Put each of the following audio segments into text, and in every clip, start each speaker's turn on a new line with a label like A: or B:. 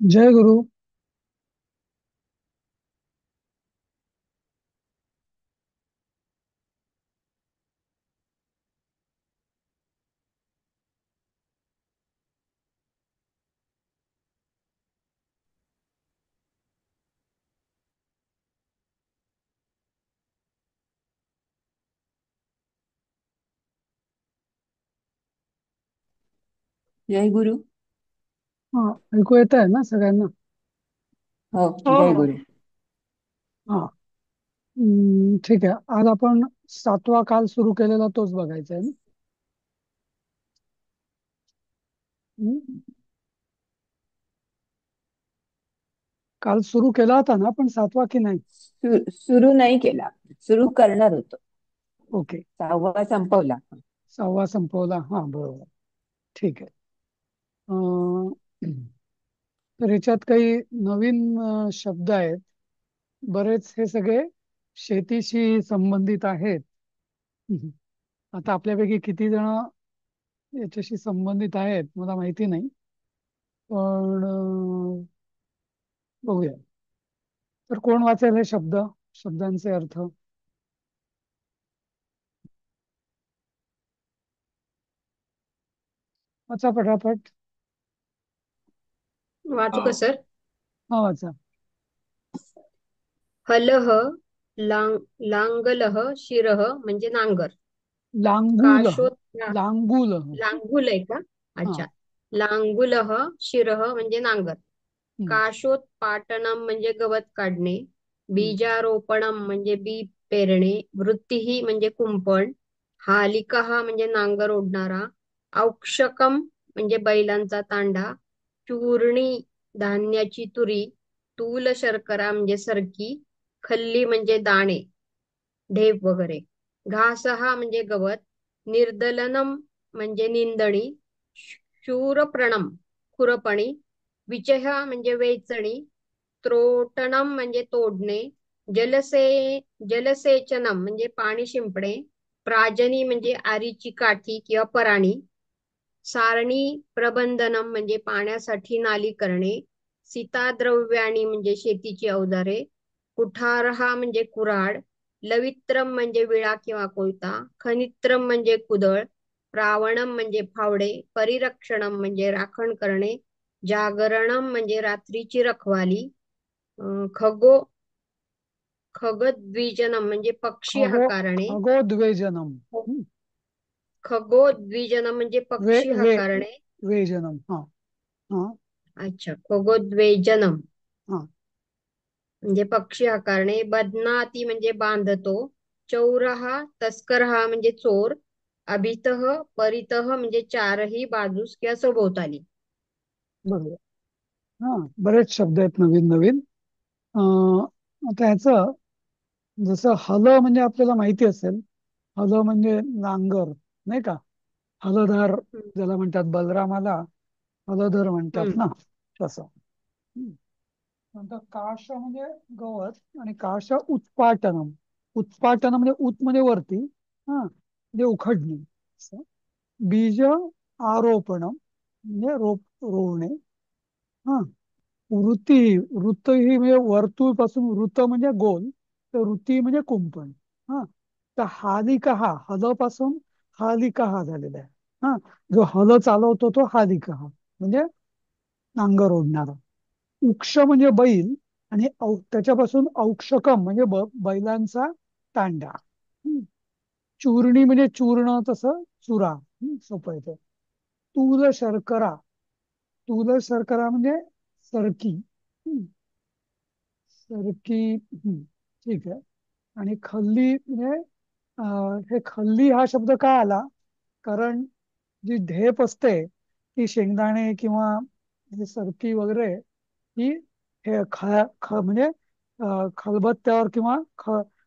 A: जय गुरु.
B: जय गुरु.
A: हा, ऐकू येत आहे ना सगळ्यांना?
B: हो.
A: हो
B: जय
A: हो.
B: गुरु.
A: हा. ठीक आहे. आज आपण सातवा काल सुरू केलेला तोच बघायचा आहे ना? हम्म. काल सुरू केला होता ना आपण सातवा की नाही?
B: सुरू नाही केला. सुरू
A: ओ-
B: करणार होतो.
A: ओके.
B: सहावा संपवला.
A: सहावा संपवला, हा बरोबर. ठीक आहे. अं, तर ह्याच्यात काही नवीन शब्द आहेत. बरेच हे सगळे शेतीशी संबंधित आहेत. हम्म. आता आपल्यापैकी किती जण याच्याशी संबंधित आहेत मला माहिती नाही. पण बघूया. तर कोण वाचेल हे शब्द, शब्दांचे अर्थ? वाचा पटापट.
C: वाचू का सर?
A: हा वाचा.
C: हलः लांगलः शिरः म्हणजे नांगर.
A: लांगुल.
C: काशोत
A: लांगुल.
C: लांगुल आहे का?
A: हा.
C: अच्छा. लांगुलः शिरः म्हणजे नांगर.
A: हम्म,
C: काशोत्पाटनम म्हणजे गवत काढणे.
A: हम्म.
C: बीजारोपणम म्हणजे बी पेरणे. वृत्तिही म्हणजे कुंपण. हालिकाः म्हणजे नांगर ओढणारा. औक्षकम म्हणजे बैलांचा तांडा. चूर्णी धान्याची तुरी. तूल शर्करा म्हणजे सरकी. खल्ली म्हणजे दाणे, ढेप वगैरे. घासहा म्हणजे गवत. निर्दलनम म्हणजे निंदणी. शूरप्रणम खुरपणी. विचह म्हणजे वेचणी. त्रोटणम म्हणजे तोडणे. जलसे जलसेचनम म्हणजे पाणी शिंपणे. प्राजनी म्हणजे आरीची काठी किंवा पराणी. सारणी प्रबंधनम म्हणजे पाण्यासाठी नाली करणे. सीताद्रव्याणी म्हणजे शेतीची अवजारे. कुठारहा म्हणजे कुऱ्हाड. लवित्रम म्हणजे विळा किंवा कोयता. खनित्रम म्हणजे कुदळ. प्रावणम म्हणजे फावडे. परिरक्षणम म्हणजे राखण करणे. जागरणम म्हणजे रात्रीची रखवाली. खगो खगद्विजनम म्हणजे पक्षी हाकारणे.
A: खगोद्वेजनम. हम्म.
C: खगोद्विजनम म्हणजे
A: वे
C: पक्षी
A: वे
C: हाकारणे.
A: वेजनम. हा. हा.
C: अच्छा, खगोद्वेजनम
A: हा.
C: म्हणजे पक्षी आकारणे. बदनाती म्हणजे बांधतो. चौरहा तस्करहा म्हणजे चोर. अभितः परितः म्हणजे चारही बाजूस किंवा सभोवताली.
A: बरोबर. हा. बरेच शब्द आहेत नवीन नवीन. अं, आता ह्याचं जसं हल म्हणजे आपल्याला माहिती असेल. हल म्हणजे नांगर, नाही का? हलधर
C: हम्म,
A: ज्याला म्हणतात, बलरामाला हलधर म्हणतात
C: हम्म,
A: ना, तसं. हम्म. नंतर काश म्हणजे गवत, आणि काश उत्पाटनम. उत्पाटन म्हणजे उत म्हणजे वरती, हा, म्हणजे उखडणे असं. बीज आरोपणम म्हणजे रोवणे. हा. वृत्ती. वृत्त ही म्हणजे वर्तुळ पासून, वृत्त म्हणजे गोल, तर वृत्ती म्हणजे कुंपण. हा. तर हालिका, हा हल पासून हालिका हा झालेला आहे. हा. जो हल चालवतो तो हालिका हा म्हणजे नांगर ओढणारा. उक्ष म्हणजे बैल, आणि त्याच्यापासून औक्षकम म्हणजे बैलांचा तांडा. हम्म. चूर्णी म्हणजे चूर्ण, तसं चुरा. सोपं येतं. तूल शर्करा. तूल शर्करा म्हणजे सरकी. हम्म. सरकी. ठीक आहे. आणि खल्ली म्हणजे हे खल्ली हा शब्द का आला? कारण जी ढेप असते ती शेंगदाणे किंवा हे सरकी वगैरे, ही हे म्हणजे खलबत्त्यावर किंवा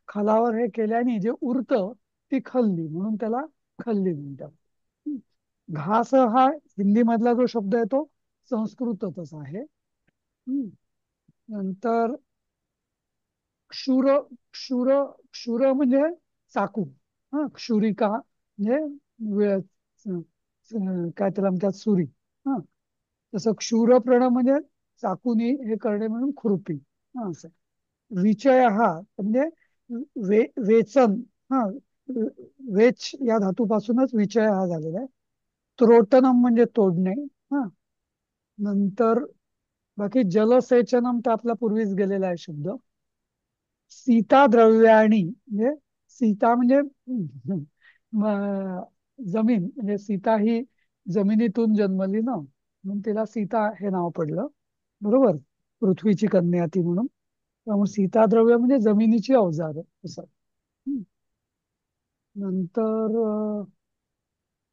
A: खलावर हे केल्याने जे उरतं ती खल्ली, म्हणून त्याला खल्ली म्हणतात. हं. घास हा हिंदी मधला जो शब्द आहे तो संस्कृतच आहे. हं. नंतर क्षुर. क्षुर. क्षुर म्हणजे चाकू. हा. क्षुरिका म्हणजे वेळ, काय त्याला म्हणतात, सुरी. हा. तसं क्षुरप्रण म्हणजे चाकूनी हे करणे म्हणून खुरपी. हा असं. विचय हा म्हणजे वेचन. हा वेच या धातूपासूनच विचय हा झालेला आहे. त्रोटनम म्हणजे तोडणे. हा नंतर बाकी जलसेचनम तर आपला पूर्वीच गेलेला आहे शब्द. सीता द्रव्याणी म्हणजे सीता म्हणजे जमीन म्हणजे सीता ही जमिनीतून जन्मली ना, म्हणून तिला सीता हे नाव पडलं. बरोबर, पृथ्वीची कन्या ती म्हणून. त्यामुळे सीता द्रव्य म्हणजे जमिनीची अवजार असं. हम्म. नंतर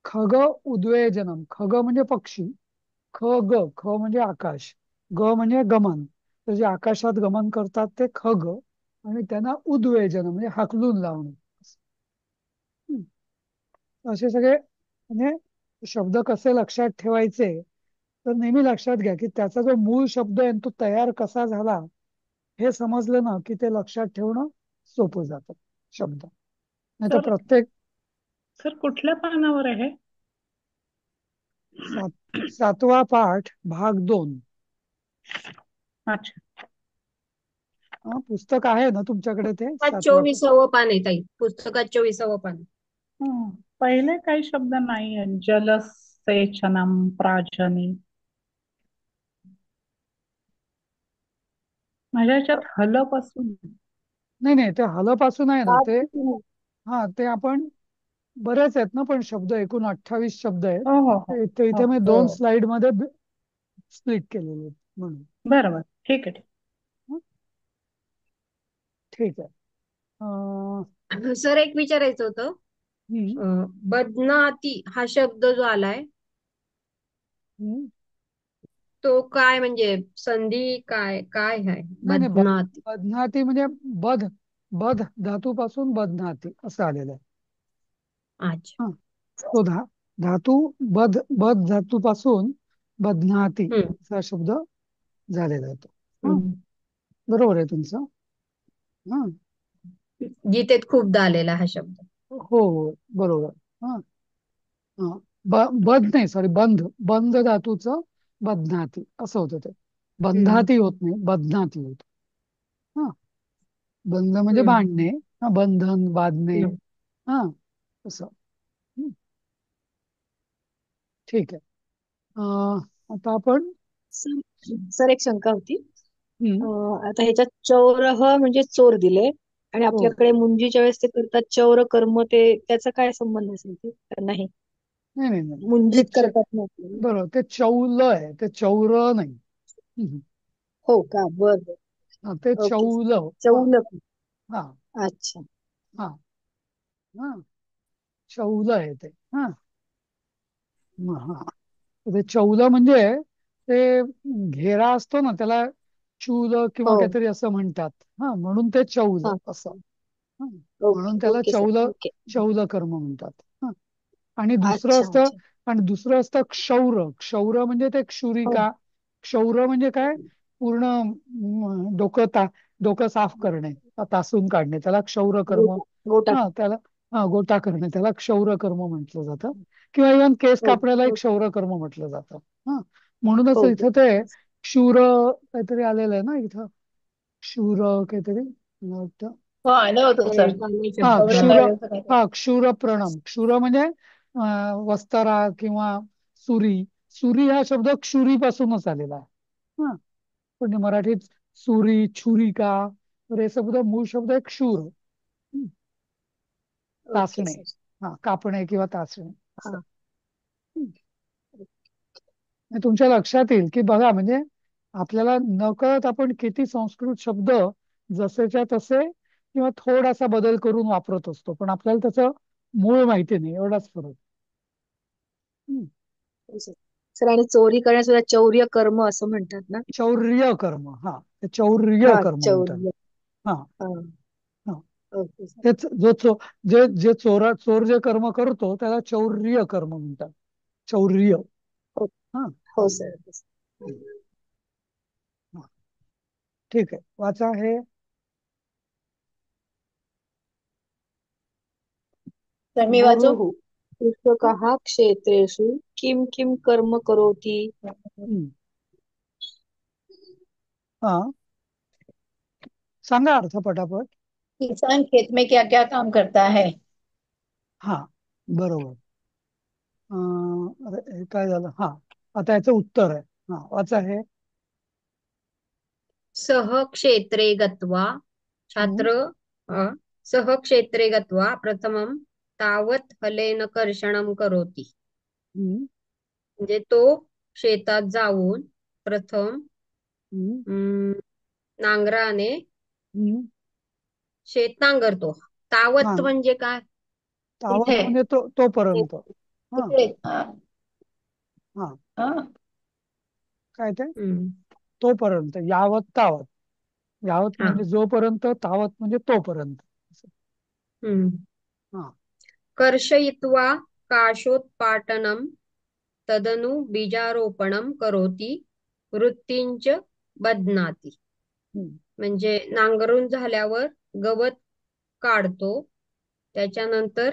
A: खग उद्वेजनम. खग म्हणजे पक्षी. ख म्हणजे आकाश. ग म्हणजे गमन. तर जे आकाशात गमन करतात ते खग. आणि त्यांना उद्वेजन म्हणजे हाकलून लावणे. हम्म. असे सगळे म्हणजे शब्द कसे लक्षात ठेवायचे, तर नेहमी लक्षात घ्या की त्याचा जो मूळ शब्द आहे तो तयार कसा झाला हे समजलं ना की ते लक्षात ठेवणं सोपं जातं शब्द. नाही तर
D: सर
A: प्रत्येक
D: सर कुठल्या पानावर आहे?
A: सात, 7वा पाठ भाग 2.
D: अच्छा.
A: पुस्तक आहे ना तुमच्याकडे ते
C: पुस्तकात
A: 7वा पाठ?
C: 24वं पान आहे ताई, पुस्तकात 24वं पान.
D: हं. पहिले काही शब्द नाही आहेत. जलसेचनम, प्राजनी. माझ्या ह्याच्यात हलपासून.
A: नाही नाही, ते हलपासून आहे ना ते.
B: हो
A: हा ते आपण बरेच आहेत ना, पण शब्द एकूण 28 शब्द आहेत.
D: हो हो हो
A: ते
D: हो.
A: इथे मी 2 स्लाइड मध्ये स्प्लिट केलेले आहेत म्हणून.
D: बरं बरं, ठीक आहे ठीक.
A: हं, ठीक आहे.
C: सर एक विचारायचं होतं.
A: हम्म,
C: बदनाती हा शब्द जो आलाय
A: हम्म.
C: तो काय म्हणजे संधी काय काय आहे
A: नाही नाही,
C: बदनाती?
A: बदनाती म्हणजे बध. बध धातूपासून बदनाती असं आलेलं आहे.
C: अच्छा.
A: हा तो धातू बध धातूपासून बदनाती
C: हम्म.
A: असा शब्द झालेला आहे तो. हा
C: हम्म.
A: बरोबर आहे तुमचं. हा
C: गीतेत खूपदा आलेला हा शब्द.
A: हो हो बरोबर. हा हा बध नाही, सॉरी, बंध धातूचं बदनाती असं होतं ते.
C: हम्म.
A: बंधाती होत नाही, बदनाती होत. हा बंध म्हणजे
C: हम्म.
A: बांधणे. हा बंधन बांधणे.
C: हम्म.
A: हा असं. हं, ठीक आहे. आता आपण
E: सर सर, एक शंका होती.
A: हं,
E: आता ह्याच्यात चौरह म्हणजे चोर दिले आणि
A: हो
E: आपल्याकडे मुंजीच्या वेळेस ते करतात चौर कर्म, ते त्याचा काय संबंध असेल ते का नाही?
A: नाही नाही नाही, ते
E: मुंजीत करतात ना आपल्याला.
A: बरोबर, ते चौल आहे, ते चौर नाही. हं,
E: हो का, बर बर.
A: हा, ते
E: ओके.
A: चौल. हा
E: चौलक.
A: हा
E: अच्छा.
A: हा हा चौल आहे ते. हा हा ते चौल म्हणजे ते घेरा असतो ना त्याला चूल किंवा
E: हो.
A: काहीतरी असं म्हणतात. हा म्हणून ते चौल
E: हा.
A: असं. हा, म्हणून
E: ओके
A: त्याला
E: ओके सर, ओके.
A: चौल कर्म म्हणतात. हा आणि दुसरं
E: अच्छा
A: असतं.
E: अच्छा.
A: आणि दुसरं असतं क्षौर. क्षौर म्हणजे ते
E: हो.
A: क्षुरिका. क्षौर म्हणजे काय, पूर्ण डोकं साफ करणे, तासून काढणे, त्याला क्षौर कर्म.
E: गोटा गोटा.
A: हा त्याला गोटा करणे त्याला क्षौर कर्म म्हटलं जातं. किंवा इव्हन केस कापण्याला एक
E: ओके
A: क्षौर कर्म म्हटलं जातं. हा म्हणूनच
E: ओके.
A: इथं ते क्षूर काहीतरी आलेलं आहे ना इथं. क्षूर काहीतरी मला वाटतं.
D: हो, आलं होतं सर.
C: चांगले
A: हा
C: शब्द
D: गौरव
A: क्षूर.
D: कार्याचं काय?
A: हा क्षूर प्रणम. क्षूर म्हणजे वस्तरा किंवा सुरी. सुरी हा शब्द क्षुरीपासूनच आलेला आहे. हा पण मराठीत सुरी, छुरिका, तर हे शब्द मूळ शब्द आहे क्षूर. हं,
E: ओके
A: तासणे.
E: सर.
A: हा कापणे किंवा तासणे असं.
E: हा.
A: हं. आणि तुमच्या लक्षात येईल की बघा म्हणजे आपल्याला नकळत आपण किती संस्कृत शब्द जसेच्या तसे किंवा थोडासा बदल करून वापरत असतो, पण आपल्याला त्याचं मूळ माहिती नाही, एवढाच फरक. हं.
E: हो सर. सर, आणि चोरी करण्यास सुद्धा चौर्य कर्म असं म्हणतात ना?
A: चौर्य कर्म. हा ते चौर्य
E: हा,
A: कर्म म्हणतात.
E: चौर्य.
A: हा
E: हा.
A: हा
E: ओके सर.
A: तेच जे जे चोर जे कर्म करतो त्याला चौर्य कर्म म्हणतात. चौर्य.
E: हो
A: हा
E: हो
A: असं.
E: सर. हो, सर.
A: हा, ठीक आहे, वाचा हे.
D: तर मी वाचू?
E: गुरुः कृषकः क्षेत्रेषु किं किं कर्म करोति?
A: हं. हा, सांगा अर्थ पटापट.
F: किसान खेत में क्या क्या काम करता है?
A: हा, बरोबर. अरे हे काय झालं? हा, आता याचं उत्तर आहे. हा, वाचा हे.
C: सह क्षेत्रे गत्वा
A: हम्म,
C: छात्र सह क्षेत्रे गत्वा प्रथमं तावत् हलेन कर्षणं करोति.
A: हम्म,
C: म्हणजे तो शेतात जाऊन प्रथम
A: हम्म,
C: अं, नांगराने
A: हम्म.
C: शेत नांगरतो. तावत
A: नांग
C: म्हणजे काय?
A: तावत
F: इथे
A: म्हणजे तोपर्यंत. हा,
F: इकडे हा,
A: हा,
F: हा.
A: काय ते?
C: हम्म.
A: तोपर्यंत, यावत तावत. यावत
C: हा.
A: म्हणजे जोपर्यंत, तावत म्हणजे तोपर्यंत. असं.
C: हम्म.
A: हा,
C: कर्षयित्वा काशोत्पाटनं तदनु बीजारोपणं करोति वृत्तिंच बध्नाति.
A: हम्म.
C: म्हणजे नांगरून झाल्यावर गवत काढतो, त्याच्यानंतर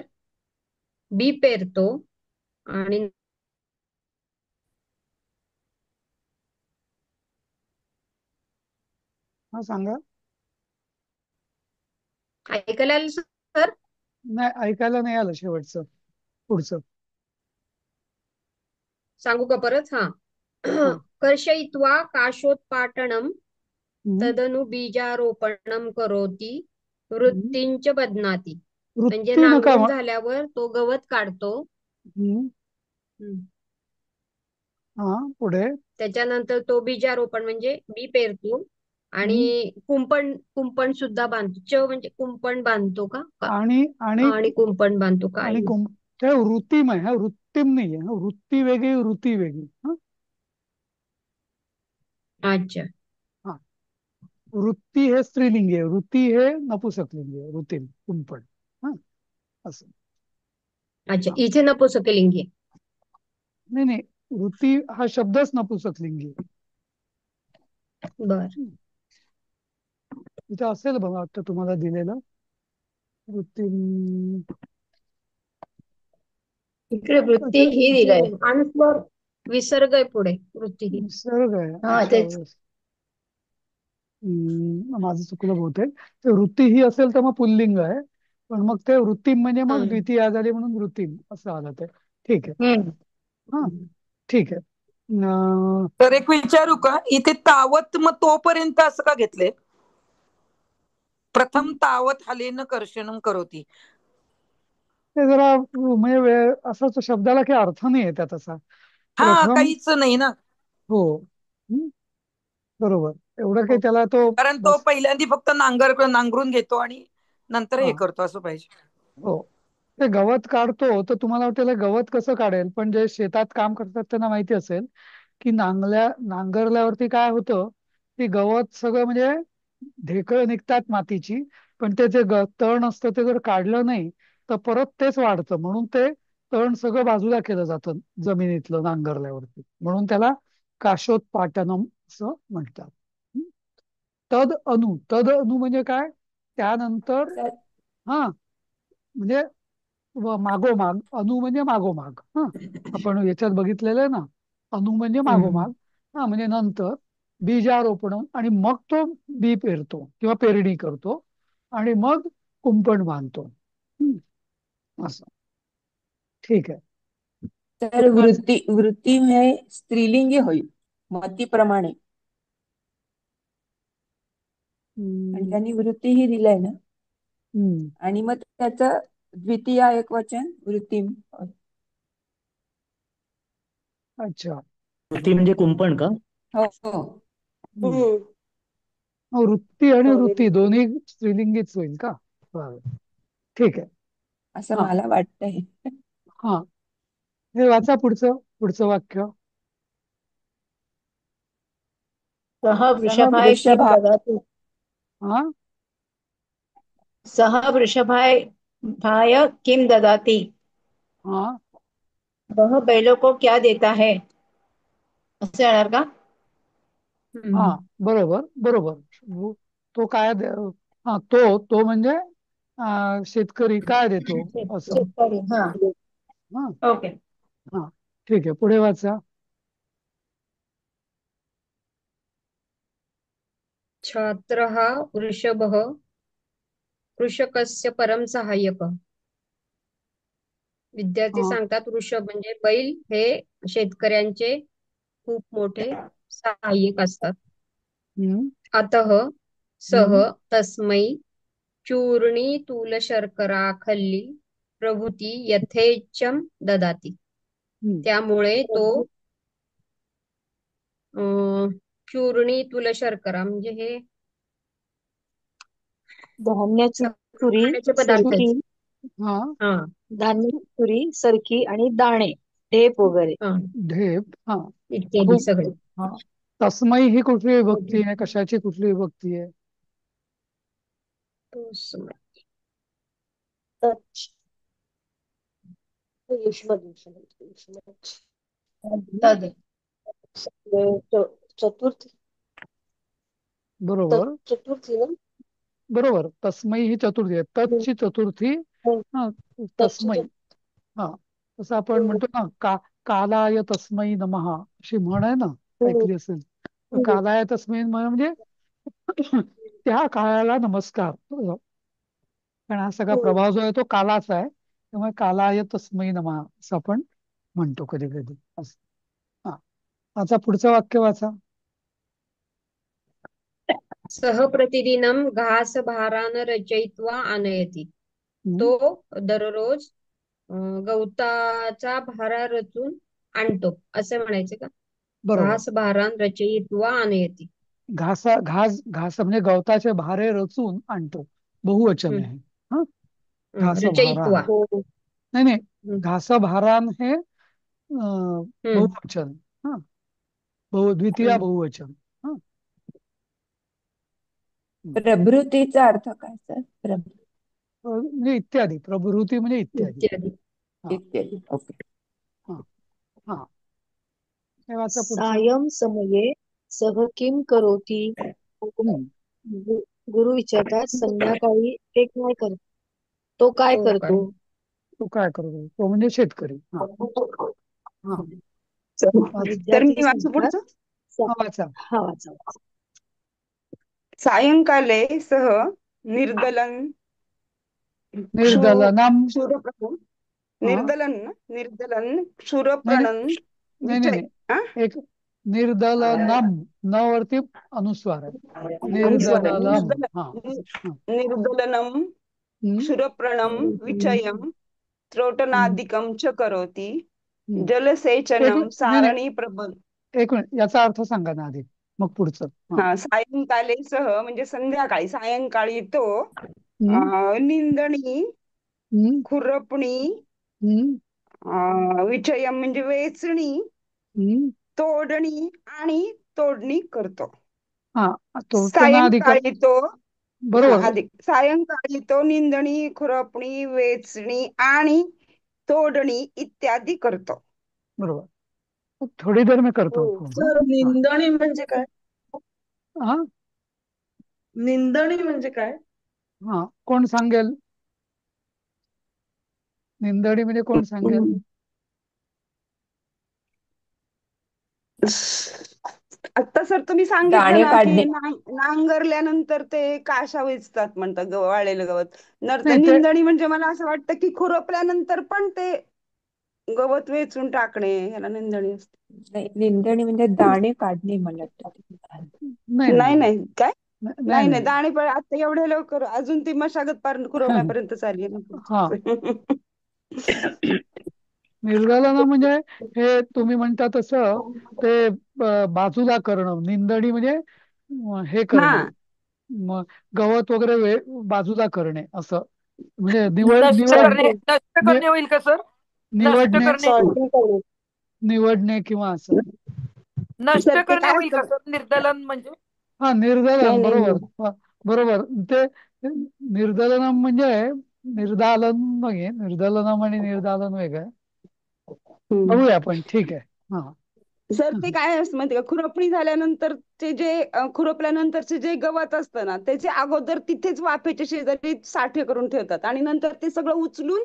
C: बी पेरतो आणि
A: हा, सांगा.
C: ऐकायला आलं सर?
A: नाही, ऐकायला नाही आलं शेवटचं, पुढचं.
C: सांगू का परत? हा.
A: हा.
C: कर्षयित्वा काशोत्पाटनं
A: हम्म,
C: तदनु बीजारोपणं करोति
A: हम्म.
C: वृत्तिंच बध्नाति. म्हणजे
A: वृत्ती नका
C: नांगरून झाल्यावर तो गवत काढतो.
A: हम्म.
C: हम्म.
A: हा, पुढे.
C: त्याच्यानंतर तो बीजारोपण म्हणजे बी पेरतो
A: हम्म.
C: आणि कुंपण कुंपण सुद्धा बांधतो. म्हणजे कुंपण बांधतो का?
A: आणि आणि
C: आणि कुंपण बांधतो काय?
A: आणि ते वृत्तिम आहे, हा वृत्तिम नाहीये. हा, वृत्ती वेगळी, वृत्ती वेगळी. हा,
C: अच्छा.
A: हा. वृत्ती हे स्त्रीलिंगी आहे, वृत्ती हे नपुसकलिंगी आहे. वृत्तिम, कुंपण. हा, असं.
C: अच्छा,
A: हा,
C: इथे नपुसकलिंगी आहे.
A: नाही नाही, वृत्ती हा शब्दच नपुसकलिंगी आहे.
C: बर.
A: हम्म. इथे असेल बघा, वाटतं तुम्हाला दिलेलं वृत्ती.
F: इकडे वृत्ती
A: अच्छा,
F: ही दिलंय.
C: अनुस्वर विसर्ग आहे पुढे वृत्ती ही.
A: निसर्ग आहे.
F: हा
A: अच्छा,
F: तेच.
A: माझं चुकलं बहुतेक. ते वृत्ती ही असेल तर मग पुल्लिंग आहे. पण मग ते वृत्तीम म्हणजे मग
C: हम्म.
A: द्वितीय झाली म्हणून वृत्तीम असं आलं ते. ठीक आहे.
F: हम्म.
A: हा, ठीक आहे.
G: तर एक विचारू का इथे तावत मग तोपर्यंत असं का घेतले? प्रथम तावत हलेन कर्षणम करोती.
A: ते जरा म्हणजे वेळ असा तो शब्दाला काही अर्थ नाही आहे त्यात असा.
G: हा,
A: प्रथम.
G: काहीच नाही ना.
A: हो. हं, बरोबर. एवढं काही
G: हो.
A: त्याला तो
G: कारण तो
A: बस.
G: पहिल्यांदा फक्त नांगरून घेतो आणि नंतर हे
A: हा,
G: करतो असं पाहिजे.
A: हो. ते गवत काढतो तर तुम्हाला वाटेल हे गवत कसं काढेल, पण जे शेतात काम करतात त्यांना माहिती असेल की नांगरल्यावरती काय होतं, की गवत सगळं म्हणजे ढेकळं निघतात मातीची. पण ते जे तण असतं ते जर काढलं नाही तर परत तेच वाढतं. म्हणून ते तण सगळं बाजूला केलं जातं जमिनीतलं नांगरल्यावरती. म्हणून त्याला काशोत्पाटनम असं म्हणतात. हं? तद अनु म्हणजे काय? त्यानंतर.
B: तर
A: हा, म्हणजे मागोमाग. अनु म्हणजे मागोमाग. हा, आपण याच्यात बघितलेलं आहे ना, अनु म्हणजे
C: हम्म.
A: मागोमाग. हा, म्हणजे नंतर बीजारोपण आणि मग तो बी पेरतो किंवा पेरणी करतो आणि मग कुंपण बांधतो. हं, असं. ठीक आहे.
B: तर
A: पुढे वाच.
B: वृत्ती हे स्त्रीलिंगी होईल मतीप्रमाणे. आणि
A: हं,
B: त्यांनी वृत्ती ही दिलाय ना.
A: हं,
B: आणि मग त्याचं द्वितीय एकवचन वृत्तीम.
A: अच्छा.
H: वृत्ती म्हणजे कुंपण का?
B: हो हो.
A: हं. मग वृत्ती आणि वृत्ती दोन्ही स्त्रीलिंगीच होईल का? बरं. ठीक आहे.
B: असं
A: हा,
B: मला वाटतंय.
A: हा. हे वाचा पुढचं पुढचं वाक्य.
F: सः
B: सह
F: वृषभाय किं
B: वृषभा
F: ददाति?
A: हा,
F: सः वृषभाय भाय किम ददाति?
A: हा,
F: वह बैलों को क्या देता है? असं येणार का?
A: हा,
C: हम्म.
A: बरोबर बरोबर. तो काय हा, तो म्हणजे शेतकरी काय देतो असं.
F: शेतकरी. हा.
A: हा,
F: ओके.
A: हा. ठीक आहे. पुढे वाचा.
C: छात्रः वृषभः कृषकस्य परम सहाय्यकः. विद्यार्थी
A: हा.
C: सांगतात वृषभ म्हणजे बैल हे शेतकऱ्यांचे खूप मोठे सहाय्यक असतात.
A: हम्म,
C: अतः सः
A: हम्म,
C: तस्मै चूर्णीतूलशर्करा खल्ली प्रभृती यथेच्छं ददाति.
A: हम्म.
C: त्यामुळे तो चूर्णीतूलशर्करा म्हणजे हे
E: धान्याची चुरी,
C: खाण्याचे पदार्थ
E: सरकी,
C: आहेत.
A: हा.
C: हा
E: धान्याची चुरी, सरकी आणि दाणे, ढेप वगैरे.
C: हा
A: ढेप. हा.
C: इत्यादी
A: खूप.
C: सगळे.
A: हा. तस्मै ही कुठली विभक्ती आहे? कशाची कुठली विभक्ती आहे?
C: तस्मै.
E: तच. युष्मद.
F: तद
E: चतुर्थी.
A: बरोबर.
E: चतुर्थी ना.
A: बरोबर. तस्मै ही चतुर्थी आहे. तत्ची चतुर्थी. हा. तस्मै. हा. तसं आपण म्हणतो ना, कालाय तस्मै नमः अशी म्हण आहे ना, ऐकली असेल. कालाय तस्मै म्हणजे त्या काळाला नमस्कार. कारण हा सगळा प्रभाव जो आहे तो कालाचा आहे, त्यामुळे कालाय तस्मै नमः असं आपण म्हणतो कधी कधी असं. हा. आता पुढचं वाक्य वाचा.
C: सः प्रतिदिनं घासभारान् रचयित्वा आनयति.
A: हम्म,
C: तो दररोज गवताचा भारा रचून आणतो असं म्हणायचं का?
A: बरोबर.
C: घासभारान् रचयित्वा आनयति.
A: घास म्हणजे गवताचे भारे रचून आणतो, बहुवचन आहे. हा. घास भारान.
C: रचयित्वा.
A: नाही नाही,
C: हम्म.
A: घास भारान हे
C: हम्म.
A: बहुवचन. हा. द्वितीय बहुवचन. हा.
B: प्रभृतीचा अर्थ काय सर?
A: म्हणजे इत्यादी. प्रभृती म्हणजे इत्यादी.
C: इत्यादी.
A: हा.
B: इत्यादी. ओके.
A: हा. हा. हे वाचा पुढचं.
E: सायं समये सह किम करोती.
A: हम्म.
E: गुरु विचारतात संध्याकाळी ते काय करतो. तो काय
C: तो
E: करतो.
A: तो काय करतो? तो म्हणजे शेतकरी. हा. हा.
B: तर
E: विद्यार्थी
B: मी वाचू
E: सांगतात.
B: पुढचं.
A: हा, वाचा.
E: हा वाचा.
B: सायंकाले सह निर्दलन
A: निर्दलनम.
B: क्षुरप्रणम
A: हा.
B: निर्दलन
A: नाही
B: क्षुरप्रणन
A: नाही नाही
B: विचय.
A: नाही. एक निर्दलनम न वरती अनुस्वार आहे.
B: अनुस्वार आहे.
A: निर्दलनम. हा. हा.
B: निर्दलनम
A: हम्म,
B: क्षुरप्रणम विचयम
A: हम्म.
B: त्रोटनादिकं च करोति.
A: हम्म.
B: जलसेचनम
A: नाही नाही,
B: सारणी प्रबल.
A: एक मिनिट, याचा अर्थ सांगा ना आधी, मग पुढचं. हा.
B: हा. सायंकाले सह म्हणजे संध्याकाळी, सायंकाळी तो
A: हम्म,
B: निंदणी,
A: हम्म,
B: खुरपणी,
A: हम्म,
B: विचयम म्हणजे वेचणी,
A: हम्म.
B: तोडणी आणि तोडणी करतो.
A: हा. तोडणाधिकम.
B: सायंकाळी तो
A: बरोबर.
B: अधिक सायंकाळी तो निंदणी, खुरपणी, वेचणी आणि तोडणी इत्यादी करतो.
A: बरोबर. थोडी देर में करता हूँ फोन.
G: सर
A: हा.
G: निंदणी म्हणजे काय?
A: हा.
G: निंदणी म्हणजे काय?
A: हा. कोण सांगेल? निंदणी म्हणजे कोण सांगेल?
B: आता सर तुम्ही सांगितलं दाणे ना काढणे. की नांगरल्यानंतर ते काशा वेचतात म्हणतात, वाळलेलं गवत.
A: नाही ते
B: निंदणी म्हणजे मला असं वाटतं की खुरपल्यानंतर पण ते गवत वेचून टाकणे ह्याला निंदणी असते. नाही, निंदणी म्हणजे दाणे काढणे मला वाटतं.
A: नाही नाही
B: नाही
A: नाही
B: नाही काय
A: नाही
B: नाही
A: नाही.
B: नाही दाणे पण आता एवढे लवकर अजून ती मशागत पार खुरपण्यापर्यंत चालली आहे ना
A: हा.
B: पुढची.
A: निर्दलन म्हणजे हे तुम्ही म्हणता तसं ते बाजूला करणं. निंदणी म्हणजे हे
B: हा.
A: करणे, मग गवत वगैरे बाजूला करणे असं. म्हणजे
G: नष्ट करणे, नष्ट
A: नि-
G: करणे होईल का सर? नष्ट
A: निवडणे
G: करणे,
E: सॉर्टिंग करणे.
A: निवडणे किंवा असं.
G: नष्ट
B: सर ते
G: करणे
B: काय
G: होईल का
B: असतं?
G: सर निर्दलन म्हणजे?
A: हा.
B: नाही
A: निर्दलन.
B: नाही
A: बरोबर.
B: नाही.
A: बरोबर. ते निर्दलन म्हणजे निर्दालन नाही. निर्दलनम आणि निर्दालन वेगळं आहे.
B: हम्म.
A: बघूया आपण. ठीक आहे. हा.
B: सर ते काय असतं माहिती का, खुरपणी झाल्यानंतर ते जे खुरपल्यानंतरचे जे गवत असतं ना त्याचे अगोदर तिथेच वाफेच्या शेजारी साठे करून ठेवतात आणि नंतर ते सगळं उचलून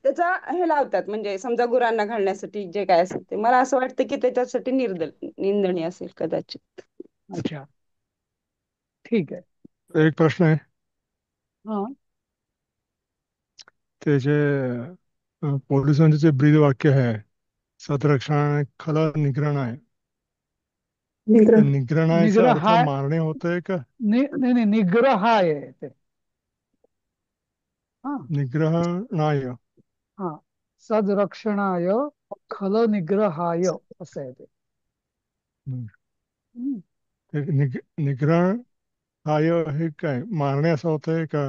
B: त्याचा हे लावतात. म्हणजे समजा गुरांना घालण्यासाठी जे काय असेल ते, मला असं वाटतं की त्याच्यासाठी निंदणी असेल कदाचित.
A: अच्छा. ठीक आहे.
I: एक प्रश्न आहे.
A: हा
I: ते जे पोलिसांचे जे ब्रीद वाक्य आहे, सतरक्षणाने खल निग्रहणाय, ते निग्रहणायचा अर्थ
A: निग्रहाय
I: मारणे होतंय का
A: नाही नाही, निग्रहाय आहे ते. हा
I: निग्रहणाय?
A: हा सदरक्षणाय खल निग्रहाय असं आहे ते.
I: हम्म.
A: हम्म.
I: ते निग्रहाय हे काय मारणे असं होतंय का?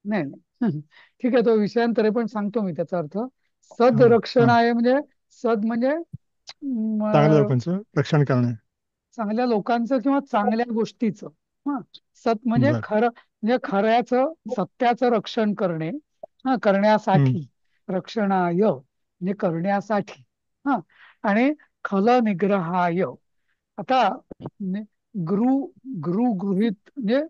A: नाही नाही ठीक आहे, तो विषयांतरे पण सांगतो मी त्याचा अर्थ.
I: हा हा
A: सदरक्षणाय म्हणजे सद म्हणजे
I: चांगल्या लोकांचं रक्षण करणे.
A: चांगल्या लोकांचं किंवा चांगल्या गोष्टीचं. हा सत म्हणजे
I: बर.
A: खरं, म्हणजे खऱ्याचं सत्याचं रक्षण करणे. हा
I: हम्म
A: करण्यासाठी, रक्षणाय म्हणजे करण्यासाठी. हा आणि खल निग्रहाय. आता नि- गृ गृहीत म्हणजे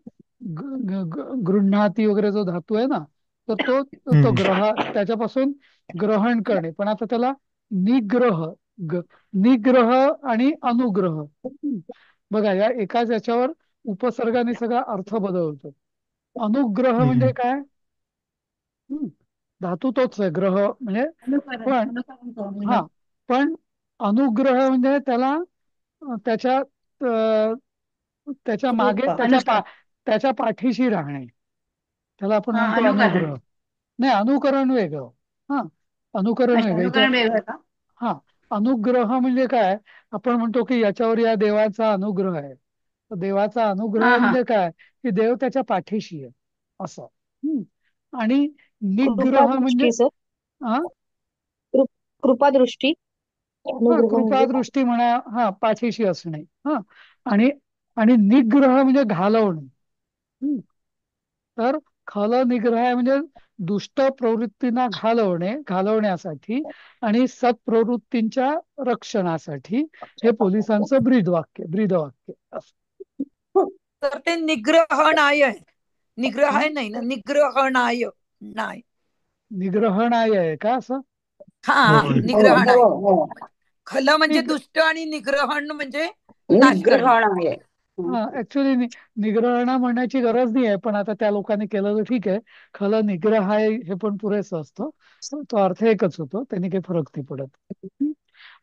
A: गृह्णाती वगैरे जो धातू आहे ना, तर तो तो
I: हम्म
A: ग्रह त्याच्यापासून ग्रहण करणे. पण आता त्याला निग्रह ग- निग्रह आणि अनुग्रह. बघा, या एकाच याच्यावर उपसर्गाने सगळा अर्थ बदलतो. अनुग्रह म्हणजे
I: हम्म
A: काय? हम्म, धातू तोच आहे, ग्रह म्हणजे.
F: अनुकरण
A: पण
F: अनुकरण करणं.
A: हा पण अनुग्रह म्हणजे त्याला त्याच्या त्याच्या मागे,
F: रूप अनुष्ठान.
A: त्याच्या पाठीशी राहणे, त्याला आपण
F: हा
A: म्हणतो
F: अनुकरण.
A: अनुग्रह. नाही, अनुकरण वेगळं. हा अनुकरण
F: अच्छा,
A: वेगळं इथं.
F: अनुकरण वेगळं का?
A: हा अनुग्रह म्हणजे काय? आपण म्हणतो की याच्यावर या देवाचा अनुग्रह आहे. तर देवाचा
F: हा
A: अनुग्रह
F: हा.
A: म्हणजे काय? की देव त्याच्या पाठीशी आहे असं. आणि
E: कृपा
A: निग्रह म्हणजे
E: दृष्टी सर.
A: हा
E: कृपा दृष्टी.
A: हा
E: अनुग्रह म्हणजे काय?
A: कृपादृष्टी म्हणा, हा पाठीशी असणे. हा आणि आणि निग्रह म्हणजे घालवणे. हम्म. तर खल निग्रह म्हणजे दुष्ट प्रवृत्तींना घालवण्यासाठी आणि सत्प्रवृत्तींच्या रक्षणासाठी. हे पोलिसांचं ब्रीदवाक्य असं.
G: तर ते निग्रहणाय आहे. निग्रहाय नाही ना, निग्रहणाय. नाही.
A: निग्रहणाय आहे का असं?
G: हा
I: होय.
G: निग्रहणाय.
B: हो.
G: खल म्हणजे
A: ठीक.
G: दुष्ट आणि निग्रहण म्हणजे नाश करणे.
B: निग्रहण आहे.
A: हा ऍक्च्युली निग्रहणा म्हणण्याची गरज नाही आहे, पण आता त्या लोकांनी केलं तर ठीक आहे. खल निग्रह आहे हे पण पुरेसं असतं. तो अर्थ एकच होतो, त्यांनी काही फरक नाही पडत.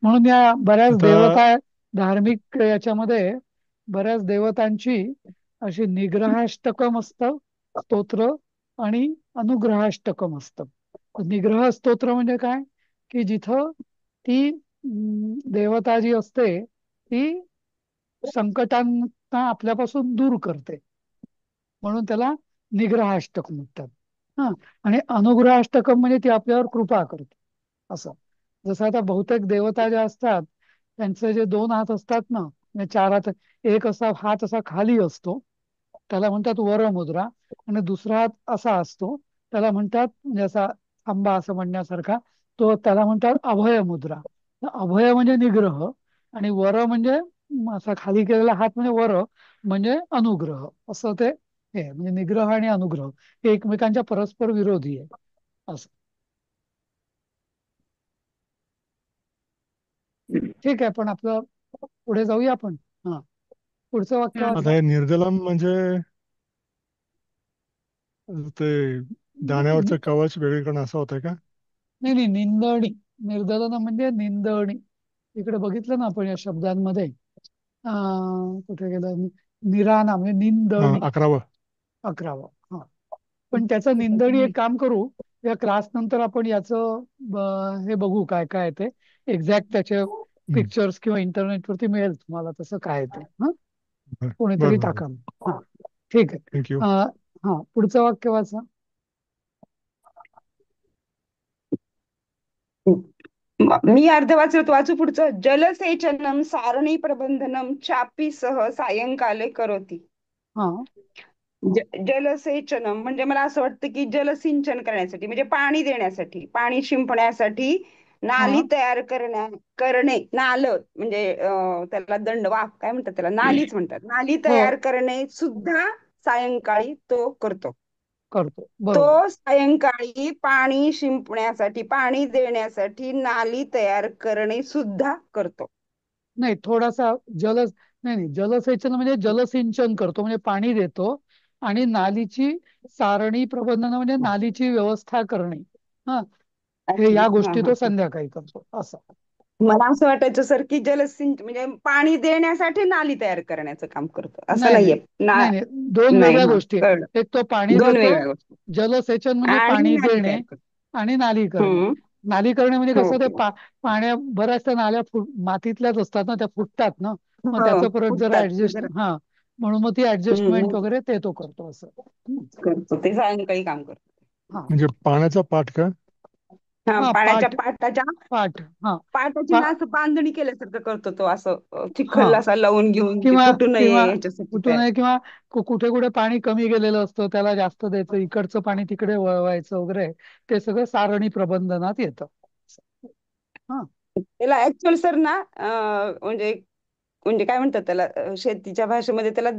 A: म्हणून या बऱ्याच
I: आता
A: देवता, धार्मिक याच्यामध्ये बऱ्याच देवतांची अशी निग्रहाष्टकम असतं स्तोत्र आणि अनुग्रहाष्टकम असतं. निग्रह स्तोत्र म्हणजे काय? की जिथं ती देवता जी असते ती संकटांना आपल्यापासून दूर करते, म्हणून त्याला निग्रहाष्टकम म्हणतात. हा आणि अनुग्रहाष्टकम म्हणजे ती आपल्यावर कृपा करते असं. जसं आता बहुतेक देवता ज्या असतात त्यांचे जे दोन हात असतात ना, म्हणजे चार हात, एक असा हात असा खाली असतो त्याला म्हणतात वरमुद्रा, आणि दुसरा हात असा असतो त्याला म्हणतात, म्हणजे असा खांबा असं म्हणण्यासारखा, तो त्याला म्हणतात अभय मुद्रा. अभय म्हणजे निग्रह, आणि वर म्हणजे असा खाली केलेला हात म्हणजे वर म्हणजे अनुग्रह असं ते. हे म्हणजे निग्रह आणि अनुग्रह हे एकमेकांच्या परस्पर विरोधी आहे असं. ठीक आहे, पण आपलं पुढे जाऊया आपण. हा पुढचं वाक्य
F: हम्म.
A: वाचा.
I: आता हे निर्जलम म्हणजे ते दाण्यावरचं कवच वेगळं करणं असं होतंय का?
A: नाही नाही, निंदणी. निर्दलन म्हणजे निंदणी. इकडे बघितलं ना आपण या शब्दांमध्ये, कुठे गेलं, निराना म्हणजे निंदणी.
I: 11वं.
A: 11वं. हा पण त्याचं निंदणी एक काम करू, या क्लास नंतर आपण याचं हे बघू काय काय ते एक्झॅक्ट त्याचे
I: हम्म.
A: पिक्चर्स किंवा इंटरनेटवरती मिळेल तुम्हाला तसं काय ते. हा
I: बर
A: कोणीतरी
I: बर बर.
A: टाका. हा ठीक आहे.
I: थँक्यू.
A: हा पुढचं वाक्य वाचा.
B: मी अर्ध वाचलं, वाचू पुढचं. जलसेचनम सारणी प्रबंधनम चापी सह सायंकाले करोती.
A: हा
B: जलसेचनम म्हणजे मला असं वाटतं की जलसिंचन करण्यासाठी, म्हणजे पाणी देण्यासाठी, पाणी शिंपण्यासाठी
A: हा
B: नाली तयार करणे. नाल म्हणजे त्याला दंड वाफ काय म्हणतात, त्याला नालीच म्हणतात. नाली
A: हो
B: तयार करणे सुद्धा सायंकाळी तो करतो.
A: करतो बरोबर.
B: तो सायंकाळी पाणी शिंपण्यासाठी, पाणी देण्यासाठी नाली तयार करणे सुद्धा करतो.
A: नाही, थोडासा नाही नाही, जलसेचन म्हणजे जलसिंचन करतो म्हणजे पाणी देतो, आणि नालीची सारणी प्रबंधन म्हणजे नालीची व्यवस्था करणे. हा, हे या
B: हा
A: गोष्टी
B: हा.
A: तो संध्याकाळी करतो असं.
B: मला असं वाटायचं सर की जलसिंच म्हणजे पाणी देण्यासाठी नाली तयार करण्याचं काम करतो, असं
A: नाही
B: नाहीये
A: नाही
B: ना.
A: नाही नाही, दोन
B: नाही,
A: वेगळ्या
B: हा
A: गोष्टी
B: कळलं.
A: आहेत. एक तो पाणी
B: दोन
A: देतो,
B: वेगळ्या गोष्टी
A: जलसेचन म्हणजे
B: आणि
A: पाणी
B: नाली
A: देणे
B: तयार करतो.
A: आणि नाली करणे.
B: हम्म.
A: नाली करणे म्हणजे कसं ते
B: ओके.
A: पाण्या बऱ्याचशा नाल्या मातीतल्याच असतात ना, त्या फुटतात ना, मग
B: हो,
A: त्याचं परत जरा
B: फुटतात ते
A: ऍडजस्ट,
B: जरा.
A: हा, म्हणून मग ती ऍडजस्टमेंट वगैरे ते तो करतो असं.
B: करतो ते सायंकाळी काम करतो.
A: हा
I: म्हणजे पाण्याचा पाठ का?
B: हा,
A: हा
B: पाण्याच्या
A: पाठ,
B: पाटाच्या
A: पाठ, हा
B: पाटाची
A: पा,
B: ना असं बांधणी केल्यासारखं करतो तो, असं
A: हा,
B: चिखल असा लावून घेऊन ते
A: किंवा
B: फुटू नये
A: किंवा
B: याच्यासाठी
A: कुठून
B: तयार.
A: आहे, किंवा कुठे कुठे पाणी कमी गेलेलं असतं त्याला जास्त द्यायचं, इकडचं पाणी तिकडे वळवायचं वगैरे, ते सगळं सारणी प्रबंधनात येतं. हा
B: त्याला ऍक्च्युअल सर ना म्हणजे म्हणजे काय म्हणतात त्याला, शेतीच्या भाषेमध्ये त्याला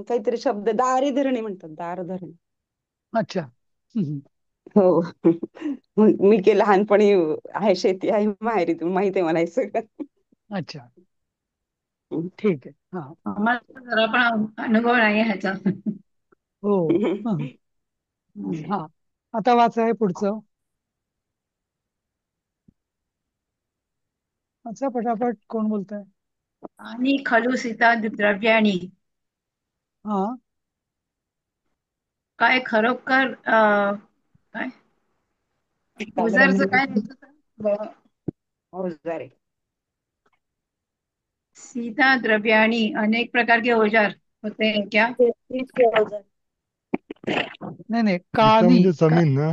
B: काहीतरी शब्द दारी धरणी म्हणतात, दार धरणी.
A: अच्छा. हम्म.
B: हो. मग मी के लहानपणी आहे, शेती आहे माहेरीतून माहित आहे मला हे सगळं.
A: अच्छा, ठीक आहे. हा
F: आम्हाला जरा पण अनुभव नाही ह्याचा.
A: हो. हं. हा, आता वाचा आहे पुढचं. अच्छा, पटापट कोण बोलतंय?
F: आणि खलुसिता द्रव्याणी,
A: हा,
F: काय खरोखर काय ओझरचं काय लिहायचं?
B: अवजारे.
F: सीता द्रव्याणी अनेक प्रकार के औजार होते हैं क्या?
A: नाही नाही,
I: सीता
A: कानी
I: म्हणजे जमीन ना?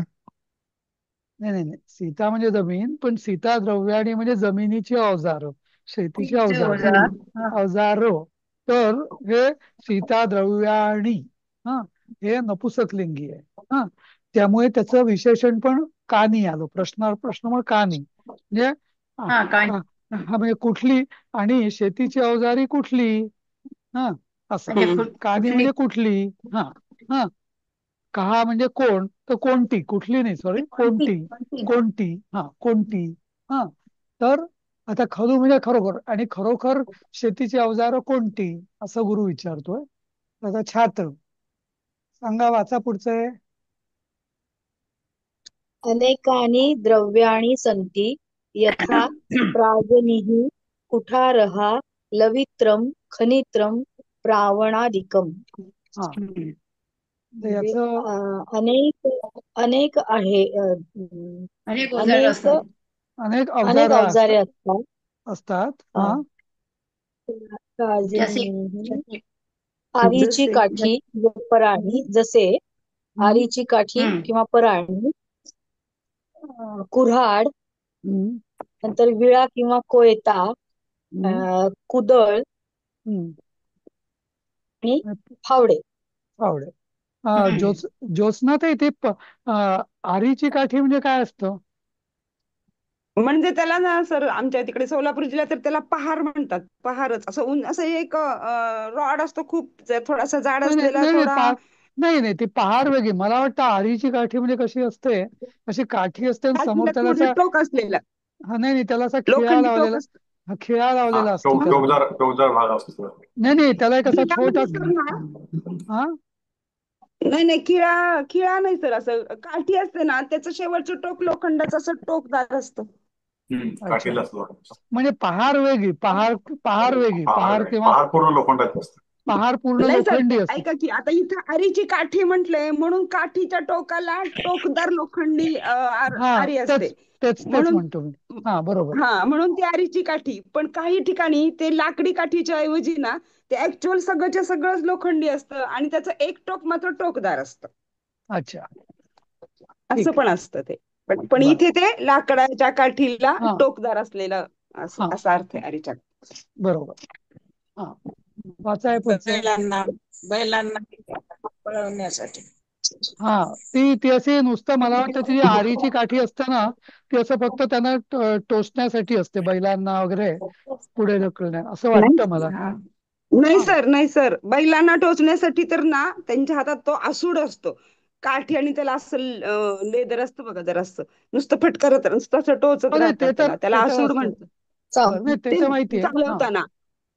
A: नाही नाही नाही, सीता म्हणजे जमीन, पण सीता द्रव्याणी म्हणजे जमिनीची अवजारं, शेतीची
F: शेतीचे
A: अवजारं,
F: औजार. हा.
A: अवजारो. तर हे सीता द्रव्याणी, हा, हे नपुसकलिंगी आहे. हा, त्यामुळे त्याचं विशेषण पण कानी आलं. प्रश्न कानी म्हणजे
F: हा काय
A: हा म्हणजे कुठली, आणि शेतीची अवजारी कुठली. हा, असं.
F: म्हणजे
A: कानी
F: कुठली
A: म्हणजे कुठली. हा, हा, कहा म्हणजे कोण, तर कोणती, कुठली नाही, सॉरी,
F: कोणती
A: कोणती,
F: कोणती
A: कोणती, हा, कोणती. हा, तर आता खरू म्हणजे खरोखर, आणि खरोखर शेतीची अवजारं कोणती, असं गुरु विचारतोय. आता छात्र सांगा, वाचा पुढचं आहे.
E: अनेकानि द्रव्याणि सन्ति यथा प्राजनिः कुठारः लवित्रं खनित्रं प्रावणादिकम्.
A: हा, तर
E: म्हणजे
A: याचं
E: अनेक अनेक आहे,
F: अनेक औजार
E: अनेक
F: असतात.
A: अनेक
E: अनेक
A: अवजारं
E: अवजारे असतात.
A: असतात.
E: हा.
A: हा,
F: जसे
E: प्राजनीः आरीची
B: जसे
E: काठी व पराणी, जसे
A: हम्म,
E: आरीची काठी
F: हम्म
E: किंवा पराणी, कुऱ्हाड,
A: हम्म,
E: नंतर विळा किंवा कोयता,
A: हम्म,
E: कुदळ
A: हम्म.
E: आणि फावडे.
A: आवडेल.
F: हम्म
A: ज्योत्स्ना ते इथे आरीची काठी म्हणजे काय असतं?
B: म्हणजे त्याला ना सर, आमच्या तिकडे सोलापूर जिल्ह्यात तर त्याला पहार म्हणतात. पहारच असं असं एक रॉड असतो, खूप थोडासा जाड
A: नाही नाही
B: असलेला
A: नाही नाही,
B: थोडा.
A: नाही नाही, ती पहार वेगळी. मला वाटतं आरीची काठी म्हणजे कशी असते, अशी काठी असते आणि समोर
B: काठीला
A: त्याला
B: थोडं
A: असा,
B: टोक असलेला
A: हा, नाही नाही, त्याला असा खिळा
B: लोखंडी टोक
A: लावलेला,
B: असतं.
A: हा, खिळा
J: हा
A: लावलेला असतो त्याला.
J: टोकदार भाग असतो.
A: नाही नाही, त्याला एक असा छोटा,
B: खिळामध्ये सर ना,
A: हा,
B: नाही नाही, खिळा खिळा नाही सर, असं काठी असते ना, त्याचं शेवटचं टोक लोखंडाचं असं टोकदार असतं.
A: अच्छा,
J: काठीला असतो.
A: म्हणजे पहार वेगळी, पहार वेगळी, पहार किंवा
J: पहाड पूर्ण लोखंडाचे असतं.
A: पहार पूर्ण
B: नाही सर,
A: लोखंडी असते.
B: ऐका की, आता इथं आरीची काठी म्हटलंय म्हणून काठीच्या टोकाला टोकदार लोखंडी
A: हा,
B: आरी
A: तेच
B: असते
A: तेच तेच
B: म्हणून.
A: म्हणतो मी. हा, बरोबर.
B: हा, म्हणून ती आरीची काठी. पण काही ठिकाणी ते लाकडी काठीच्या ऐवजी ना, ते ऍक्च्युअल सगळंच्या सगळंच लोखंडी असतं आणि त्याचं एक टोक मात्र टोकदार असतं.
A: अच्छा,
B: असं
A: ठीक आहे.
B: पण असतं ते. पण
A: बर,
B: इथे ते लाकडाच्या काठीला
A: हा,
B: टोकदार असलेलं असं,
A: हा,
B: असा अर्थ आहे आरीच्या.
A: बरोबर. हा, वाचाय पुढचं.
K: बैलांना बैलांना पळवण्यासाठी.
A: हा, ती ती अशी नुसतं, मला वाटतं ती आरीची काठी असते ना, ती असं फक्त त्यांना टोचण्यासाठी असते, बैलांना वगैरे पुढे ढकलण्या, असं वाटतं मला.
B: नाही, नाही
A: हा,
B: सर, नाही सर, बैलांना टोचण्यासाठी तर ना त्यांच्या हातात तो आसूड असतो, काठी, आणि त्याला असं लेदर असतं बघा, जरा असं नुसतं नुसतं असं टोचत
A: नाही,
B: राहतात, त्याला त्याला
A: ते तर
B: आसूड
A: असतं.
B: म्हणतात.
A: नाही, ते
B: ते
A: तर माहितीये. हा,
B: चालवताना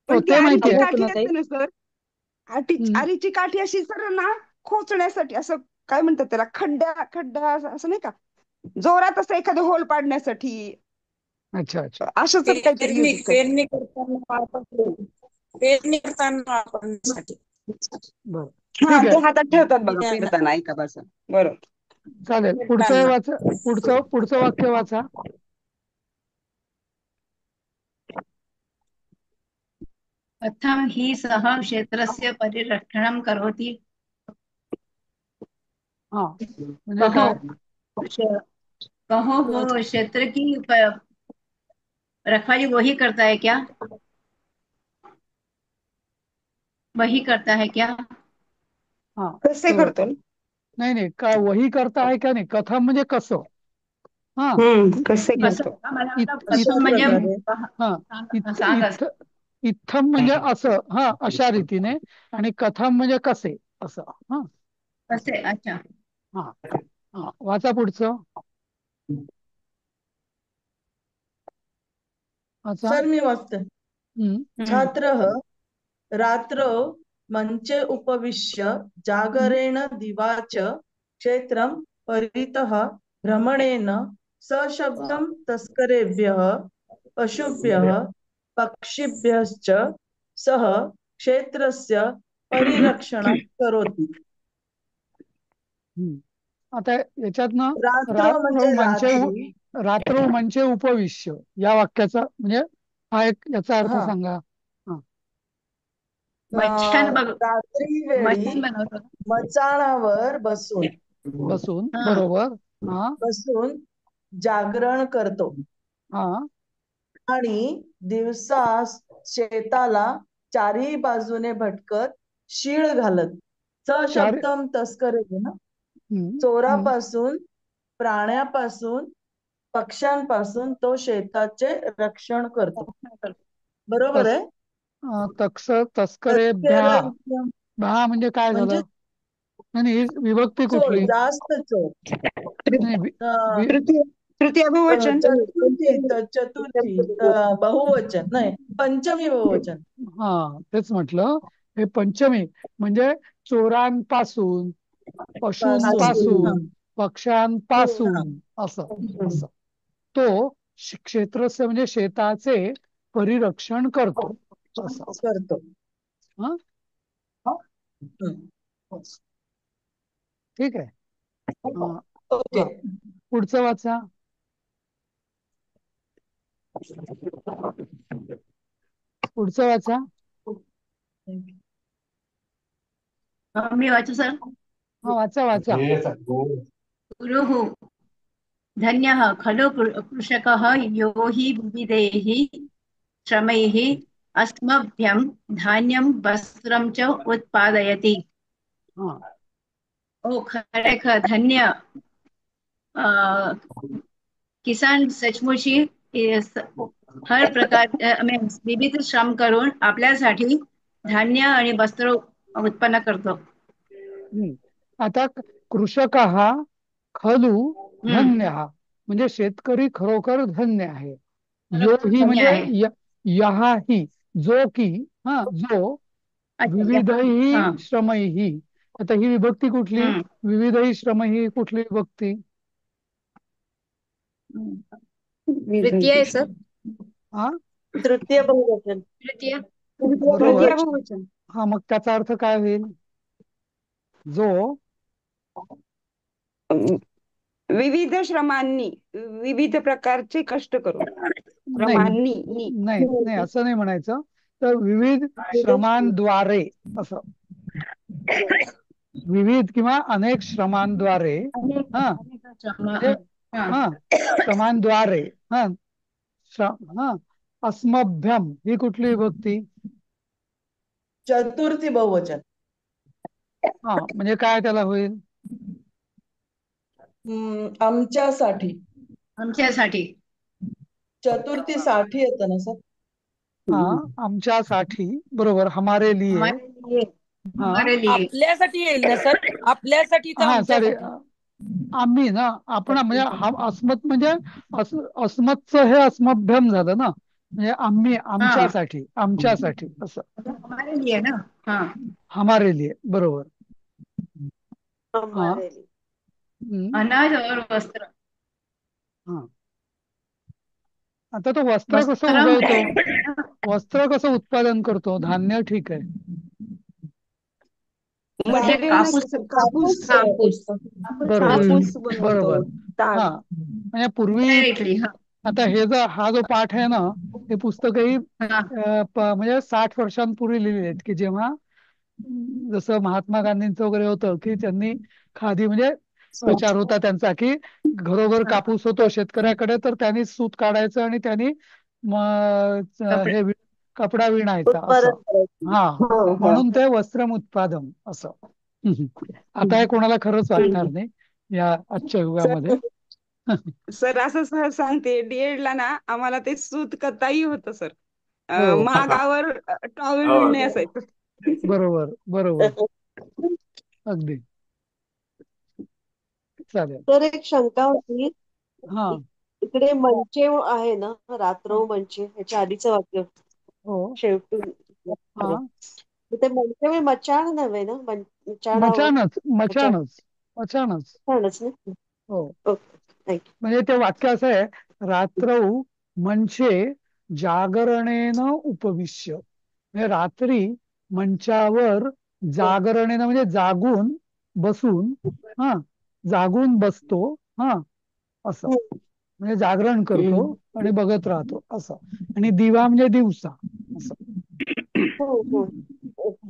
B: पण ती
A: ते
B: आरीची
A: माहितीये.
E: हो
B: काठी
E: पुन्हा ताई.
B: असते ना सर,
A: हम्म.
B: आरीची काठी अशी सर ना खोचण्यासाठी, असं काय म्हणतात त्याला, खड्डा खड्डा असं नाही का, जोरात असं एखादं होल पाडण्यासाठी,
A: अच्छा अच्छा.
B: असं तर काहीतरी
K: पेरणी
B: यूज करतात.
K: पेरणी करताना वापरतो. पेरणी करताना वापरण्यासाठी.
A: बरं
B: हा,
A: ठीक
B: ते
A: आहे,
B: हातात ठेवतात बघा
K: बियाणं
B: पेरताना, ऐका बस. बरोबर.
A: चालेल. पुढचं
K: पेरताना.
A: वाचा, पुढचं वाक्य वाचा.
F: कथं हि सः क्षेत्रस्य परिरक्षणं करोति।
A: हा म्हणजे
F: कहो
A: काय?
F: क्ष- कहो वो क्षेत्र की रखवाली वही करता है क्या? वही करता है क्या?
A: हा
B: कसे
A: तर
B: करतो?
A: नाही नाही, का वही करता आहे का नाही, कथम म्हणजे कसं. हा
B: कसे
F: कसं
B: करतो?
F: का? मला
A: इत,
F: वाटलं
A: इत,
F: कसं म्हणजे
A: हा
F: सांगा.
A: इत्थम म्हणजे असं, हा अशा रीतीने, आणि कथम म्हणजे कसे, असं. हा
F: कसे? अच्छा.
A: हा हा वाचा पुढचं वाचा.
L: सर मी वाचते.
A: हम्म.
L: छात्रः रात्रौ मञ्चे उपविश्य जागरेण दिवा च क्षेत्रं परितः भ्रमणेन सशब्दं तस्करेभ्यः पशुभ्यः पक्षिभ्यश्च सह क्षेत्रस्य परिरक्षणं करोति।
A: आता याच्यातनं
L: रात्र म्हणजे रात्री.
A: रात्र म्हणजे उपविश्य, या वाक्याचा म्हणजे हा एक याचा अर्थ
L: हा,
A: सांगा. हा
L: रात्री वेळी मचाणावर बसून
A: बरोबर. हा
L: जागरण करतो
A: हा
L: आणि दिवसा शेताला चारही बाजूने भटकत शीळ घालत सशब्दम तस्करे ना, चोरापासून, प्राण्यापासून, पक्ष्यांपासून तो शेताचे रक्षण करतो. बरोबर आहे.
A: तस्करे भ्या भ्या म्हणजे काय
L: म्हणजे
A: झालं? नाही, विभक्ती
L: चोर,
A: कुठली?
L: जास्त चोर.
A: नाही,
B: तृतीय बहुवचन.
L: चतुर्थी बहुवचन नाही, पंचमी बहुवचन.
A: हा तेच म्हटलं, हे पंचमी म्हणजे चोरांपासून, पशूंपासून, पक्ष्यांपासून, असं तो क्षेत्रस्य म्हणजे शेताचे परिरक्षण करतो, असं
L: करतो.
A: हा ठीक आहे. पुढचं वाचा. पुढचं वाचा.
F: मी वाचू सर.
A: हा वाचा.
F: गुरुः धन्यः खलु कृषकः यो हि विविधैः श्रमैः अस्मभ्यं धान्यं वस्त्रं च उत्पादयति. ओ खरेखर धन्य किसान सचमुच ही हर प्रकार विविध श्रम करून आपल्यासाठी धान्य आणि वस्त्र उत्पन्न करतो.
A: आता कृषक हा खलू धन्य म्हणजे शेतकरी खरोखर धन्य आहे. यो ही म्हणजे यहा ही, जो की, जो विविधही श्रमही. आता ही विभक्ती कुठली? विविधही श्रमही कुठली विभक्ती?
C: तृतीय आहे सर.
A: हा
L: तृतीय बहुवचन.
A: बरोबर. हा मग त्याचा अर्थ काय होईल? जो
B: विविध श्रमांनी, विविध प्रकारचे कष्ट करून,
A: नाही असं नाही म्हणायचं, तर विविध श्रमांद्वारे, असं विविध किंवा अनेक श्रमांद्वारे, श्रमांद्वारे अस्मभ्यम ही कुठली विभक्ती?
L: चतुर्थी बहुवचन.
A: म्हणजे काय त्याला होईल?
L: आमच्यासाठी. चतुर्थी साठी येतं ना सर.
A: आमच्यासाठी, बरोबर. हमारे लिए.
G: आपल्यासाठी येईल ना सर, आपल्यासाठी तर आमच्यासाठी.
A: आम्ही ना, आपण म्हणजे अस्मत म्हणजे अस्मतचं हे अस्मभ्यम झालं ना, म्हणजे आम्ही, आमच्यासाठी, आमच्यासाठी असं.
F: हमारे लिए ना. हाँ.
A: हमारे लिए, बरोबर. हा.
M: हमारे लिए.
A: हम्म.
F: अनाज और वस्त्र.
A: हा. आता तो वस्त्र कसं
F: वस्त्रम
A: उगवतो, वस्त्र कसं उत्पादन करतो, धान्य ठीक आहे.
F: म्हणजे
B: मटेरियल नाही
F: कापूस.
B: का सर, कापूस.
F: कापूस.
A: बरोबर,
B: कापूस बनवतो,
A: बरोबर.
B: ताग.
A: हा, म्हणजे पूर्वी
F: डायरेक्टली. हा.
A: आता हा जो पाठ आहे ना, हे पुस्तकही
F: हा.
A: म्हणजे 60 वर्षांपूर्वी लिहिलेले आहेत, की जेव्हा जसं महात्मा गांधींचं वगैरे होतं, की त्यांनी खादी म्हणजे प्रचार होता त्यांचा, की घरोघर कापूस होतो शेतकऱ्याकडे, तर त्यांनी सूत काढायचं आणि त्यांनी
F: कपडे.
A: हे कपडा विणायचा असं.
M: उत्पादन करायचं.
A: हा,
B: हो हो.
A: म्हणून ते वस्त्रम उत्पादन असं. आता हे कोणाला खरंच वाटणार नाही या आजच्या युगामध्ये.
B: सर असं सर सांगते, डीएड ला ना आम्हाला ते सूत कताई होतं सर.
A: हो,
B: महागावर टॉवेल
J: हो,
B: विणणे
J: हो.
B: असायचं.
A: बरोबर, बरोबर. अगदी चालेल.
M: तर एक शंका होती,
A: हा.
M: इकडे मंचे आहे ना, रात्र मंचे, ह्याच्या आधीचं वाक्य
A: हो.
M: शेवटी.
A: हा.
M: ते मंचे म्हणजे मचाण नव्हे ना, मचाणावर.
A: मचानच,
M: मचाण
A: मचानच, मचानच.
M: मचाणच ना.
A: हो,
M: ओके, थँक्यू.
A: म्हणजे ते वाक्य असं आहे, रात्रौ मंचे जागरणेन उपविश्य. म्हणजे रात्री मंचावर जागरणेनं म्हणजे जागून बसून, हा, जागून बसतो, हा, असं. म्हणजे जागरण करतो आणि बघत राहतो असं. आणि दिवा म्हणजे दिवसा असं.
M: हो हो,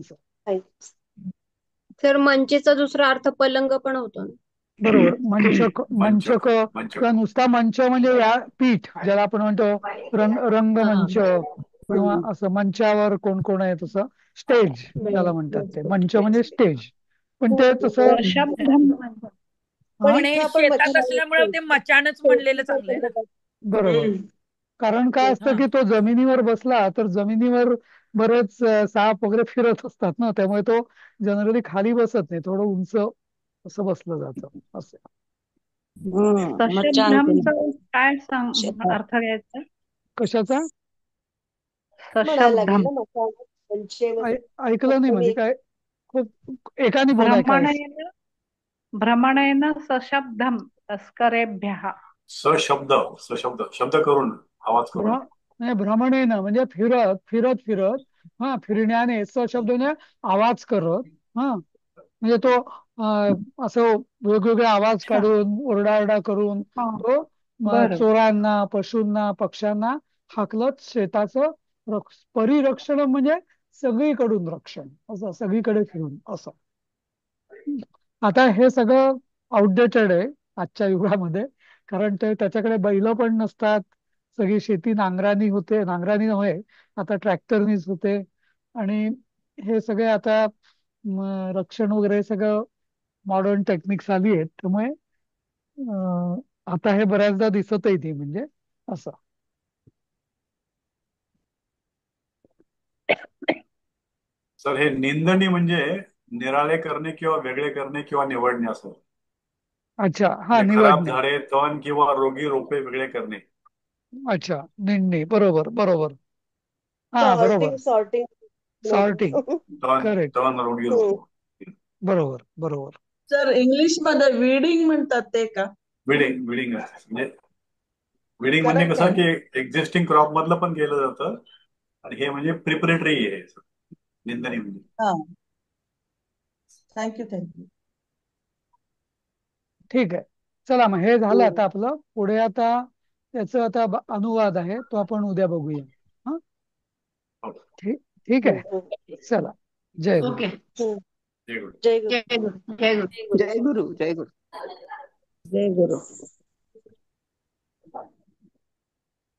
A: असं.
M: थँक्यू.
C: तर मंचेचा दुसरा अर्थ पलंग पण होतो ना.
A: बरोबर. मंचक, मंचक
J: मंचक.
A: किंवा नुसता मंच म्हणजे या पीठ, ज्याला आपण म्हणतो रंगमंच, किंवा असं मंचावर कोण कोण आहे तसं स्टेज त्याला म्हणतात. ते मंच म्हणजे स्टेज, पण ते तसं.
D: सशब्दम.
M: पण
A: हा,
G: पण
M: इथं
G: हे
M: आपण
G: शेतात
M: मचाण
G: असल्यामुळे ते मचानच म्हणलेलं चांगलंय ना.
A: बरोबर. कारण काय असतं,
G: हा.
A: की तो जमिनीवर बसला तर जमिनीवर बरेच साप वगैरे फिरत असतात ना, त्यामुळे तो जनरली खाली बसत नाही, थोडं उंच असं बसलं जातं असं.
K: मचान केलं.
D: सशब्दमचा काय
K: शेतात.
D: अर्थ घ्यायचा?
A: कशाचा
M: म्हणायला लागेल
D: सशब्दम.
M: ना, मचाण मंचे म्हणजे
A: ऐकलं नाही
M: फक्त
A: म्हणजे
M: मी
A: काय, खूप एकाने बोलाय काय.
D: भ्रमणेन भ्रमणेन सशब्दम तस्करेभ्यः.
J: सशब्द, सशब्द, शब्द करून, आवाज करून.
A: म्हणजे भ्रमणेनं म्हणजे फिरत फिरत फिरत, हा, फिरण्याने, शब्द म्हणजे आवाज करत, हा, म्हणजे तो असं वेगवेगळे आवाज काढून ओरडाओरडा करून तो
D: बरं.
A: चोरांना, पशूंना, पक्ष्यांना हाकलत शेताचं परिरक्षण म्हणजे सगळीकडून रक्षण, असं सगळीकडे फिरून असं. आता हे सगळं आउटडेटेड आहे आजच्या युगामध्ये, कारण त्याच्याकडे बैल पण नसतात, सगळी शेती नांगरानी होते, नांगरानी नव्हे आता ट्रॅक्टरनीच होते. आणि हे सगळे आता रक्षण वगैरे सगळं मॉडर्न टेक्निक्स आली आहेत, त्यामुळे आता हे बऱ्याचदा दिसतही नाही म्हणजे असं.
J: सर हे निंदणी म्हणजे निराळे करणे किंवा वेगळे करणे किंवा निवडणे असं.
A: अच्छा, हा,
J: म्हणजे खराब
A: निवडणे.
J: झाडे, तण किंवा रोगी रोपे वेगळे करणे.
A: अच्छा, निंदणे, बरोबर बरोबर. हा, बरोबर.
M: सॉर्टिंग
A: सॉर्टिंग,
J: तण,
A: करेक्ट,
J: तण रोगी रोप.
A: बरोबर बरोबर.
L: सर इंग्लिश मध्ये वीडिंग म्हणतात ते का?
J: विडिंग, विडिंग म्हणजे विडिंग म्हणजे
L: करेक्ट
J: कसं
L: आहे.
J: की एक्झिस्टिंग क्रॉप मधलं पण केलं जातं, आणि हे म्हणजे प्रिपरेटरी आहे निंदणी म्हणजे.
L: हा, थँक्यू थँक्यू.
A: ठीक आहे, चला मग हे झालं. आता आपलं पुढे आता त्याचं आता अनुवाद आहे, तो आपण उद्या बघूया. हा, ठीक, ठीक आहे, चला. जय गुरु.
C: ओके.
M: जय गुरु.
C: जय गुरु. जय गुरु.
B: जय गुरु, जय गुरु.
K: जय गुरु.